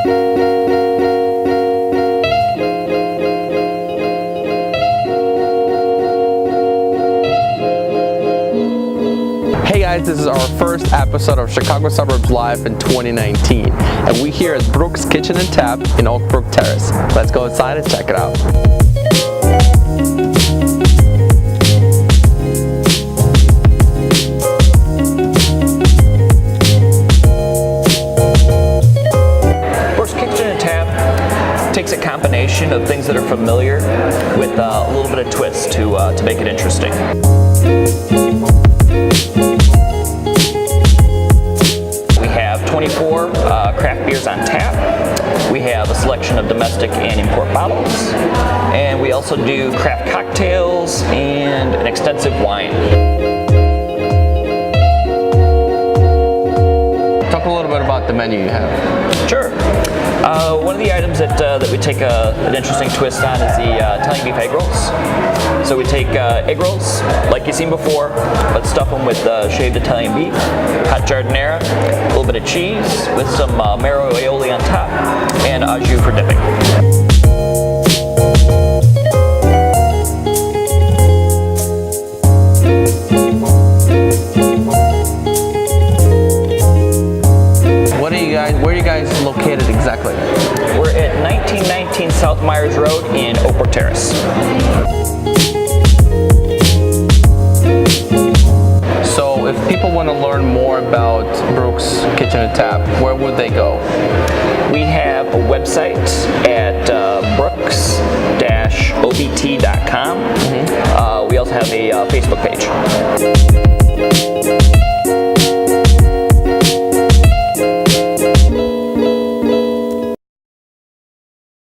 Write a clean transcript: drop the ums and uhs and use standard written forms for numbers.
Hey guys, this is our first episode of Chicago Suburbs Life in 2019, and we're here at Brook's Kitchen and Tap in Oakbrook Terrace. Let's go inside and check it out. Brook's Kitchen and Tap takes a combination of things that are familiar with a little bit of twist to make it interesting. We have 24 craft beers on tap. We have a selection of domestic and import bottles. And we also do craft cocktails and an extensive wine. Talk a little bit about the menu you have. Sure. One of the items that we take an interesting twist on is the Italian beef egg rolls. So we take egg rolls, like you've seen before, but stuff them with shaved Italian beef, hot giardiniera, a little bit of cheese with some marrow aioli on top, and au jus for dipping. Where are you guys located exactly? We're at 1919 South Myers Road in Oakbrook Terrace. So if people want to learn more about Brook's Kitchen and Tap, where would they go? We have a website at brooks-obt.com. We also have a Facebook page.